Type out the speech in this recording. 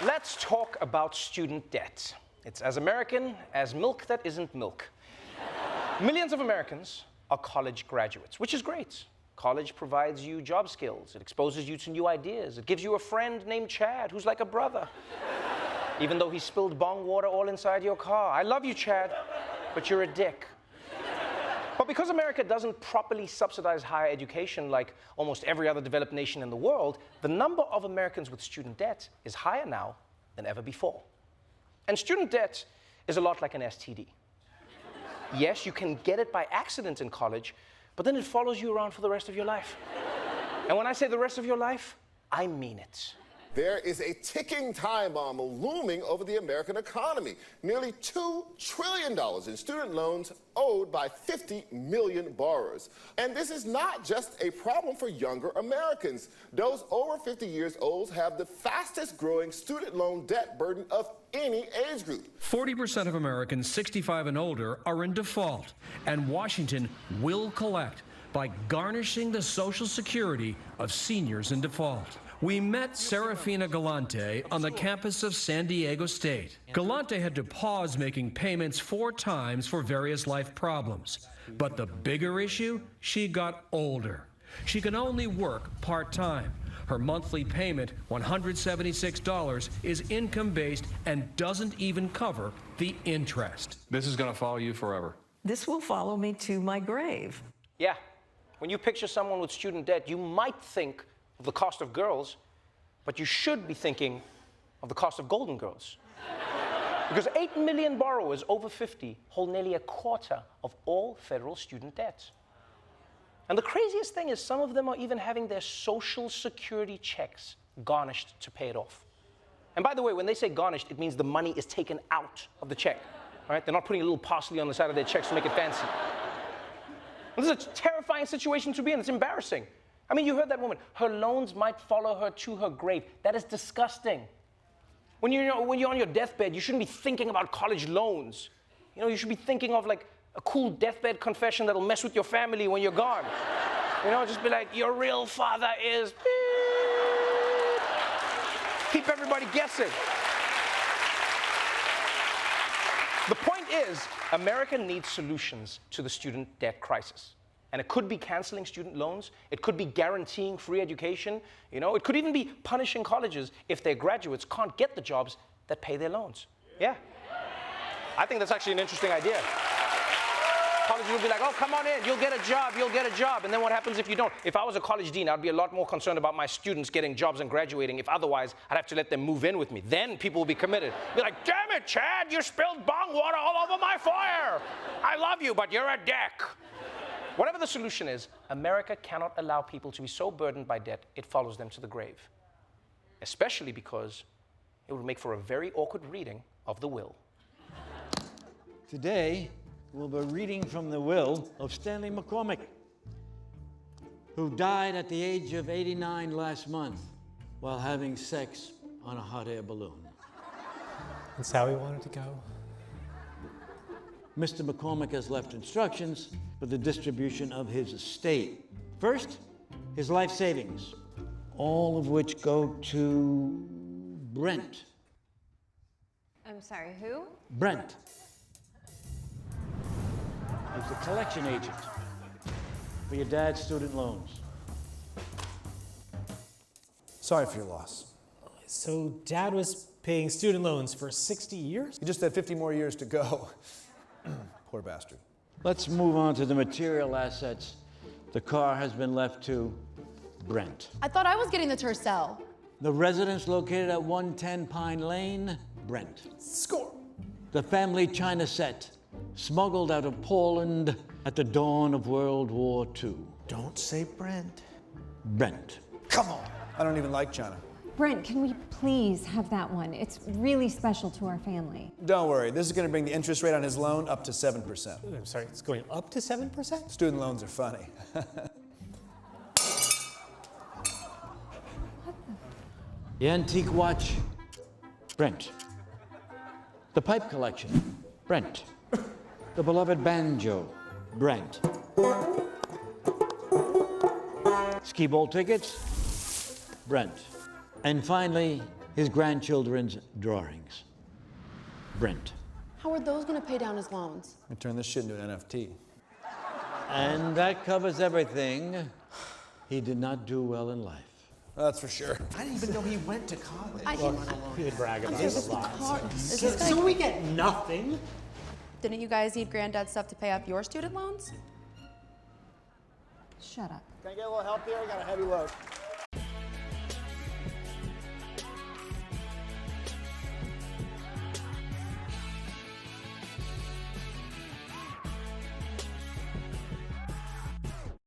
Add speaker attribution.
Speaker 1: Let's talk about student debt. It's as American as milk that isn't milk. Millions of Americans are college graduates, which is great. College provides you job skills. It exposes you to new ideas. It gives you a friend named Chad who's like a brother. Even though he spilled bong water all inside your car. I love you, Chad, but you're a dick. But because America doesn't properly subsidize higher education like almost every other developed nation in the world, the number of Americans with student debt is higher now than ever before. And student debt is a lot like an STD. Yes, you can get it by accident in college, but then it follows you around for the rest of your life. And when I say the rest of your life, I mean it.
Speaker 2: There is a ticking time bomb looming over the American economy. Nearly $2 trillion in student loans owed by 50 million borrowers. And this is not just a problem for younger Americans. Those over 50 years old have the fastest growing student loan debt burden of any age group.
Speaker 3: 40% of Americans 65 and older are in default, and Washington will collect by garnishing the Social Security of seniors in default. We met Serafina Galante on the campus of San Diego State. Galante had to pause making payments 4 times for various life problems. But the bigger issue, she got older. She can only work part-time. Her monthly payment, $176, is income-based and doesn't even cover the interest.
Speaker 4: This is going to follow you forever.
Speaker 5: This will follow me to my grave.
Speaker 1: Yeah, when you picture someone with student debt, you might think of the cost of girls, but you should be thinking of the cost of Golden Girls. Because 8 million borrowers over 50 hold nearly a quarter of all federal student debt. And the craziest thing is some of them are even having their Social Security checks garnished to pay it off. And by the way, when they say garnished, it means the money is taken out of the check. All right? They're not putting a little parsley on the side of their checks to make it fancy. And this is a terrifying situation to be in. It's embarrassing. I mean, you heard that woman. Her loans might follow her to her grave. That is disgusting. When you're on your deathbed, you shouldn't be thinking about college loans. You know, you should be thinking of like a cool deathbed confession that'll mess with your family when you're gone. You know, just be like, your real father is beep. Keep everybody guessing. The point is, America needs solutions to the student debt crisis. And it could be canceling student loans. It could be guaranteeing free education. You know, it could even be punishing colleges if their graduates can't get the jobs that pay their loans. Yeah. I think that's actually an interesting idea. Colleges will be like, oh, come on in, you'll get a job, you'll get a job. And then what happens if you don't? If I was a college dean, I'd be a lot more concerned about my students getting jobs and graduating. If otherwise, I'd have to let them move in with me. Then people will be committed. Be like, damn it, Chad, you spilled bong water all over my fire. I love you, but you're a dick. Whatever the solution is, America cannot allow people to be so burdened by debt it follows them to the grave. Especially because it would make for a very awkward reading of the will.
Speaker 6: Today, we'll be reading from the will of Stanley McCormick, who died at the age of 89 last month while having sex on a hot air balloon.
Speaker 7: That's how he wanted to go.
Speaker 6: Mr. McCormick has left instructions for the distribution of his estate. First, his life savings, all of which go to Brent.
Speaker 8: I'm sorry, who?
Speaker 6: Brent. He's a collection agent for your dad's student loans.
Speaker 7: Sorry for your loss. So Dad was paying student loans for 60 years?
Speaker 9: He just had 50 more years to go. Poor bastard.
Speaker 6: Let's move on to the material assets. The car has been left to Brent.
Speaker 8: I thought I was getting the Tercel.
Speaker 6: The residence located at 110 Pine Lane, Brent.
Speaker 9: Score.
Speaker 6: The family china set, smuggled out of Poland at the dawn of World War II.
Speaker 9: Don't say Brent.
Speaker 6: Brent.
Speaker 9: Come on. I don't even like China.
Speaker 10: Brent, can we please have that one? It's really special to our family.
Speaker 9: Don't worry. This is going to bring the interest rate on his loan up to 7%.
Speaker 7: I'm sorry, it's going up to 7%?
Speaker 9: Student loans are funny.
Speaker 6: The antique watch, Brent. The pipe collection, Brent. The beloved banjo, Brent. Skee ball tickets, Brent. And finally, his grandchildren's drawings. Brent.
Speaker 4: How are those going to pay down his loans?
Speaker 9: I turn this shit into an NFT.
Speaker 6: And that covers everything. He did not do well in life.
Speaker 9: That's for sure.
Speaker 7: I didn't even know he went to college.
Speaker 11: You could brag about
Speaker 4: Is
Speaker 11: it
Speaker 4: this
Speaker 11: a
Speaker 4: the
Speaker 11: lot.
Speaker 4: car? Is this
Speaker 7: So
Speaker 4: gonna,
Speaker 7: we get nothing?
Speaker 4: didn't you guys need granddad's stuff to pay off your student loans?
Speaker 10: Shut up.
Speaker 11: Can I get a little help here? I got a heavy load.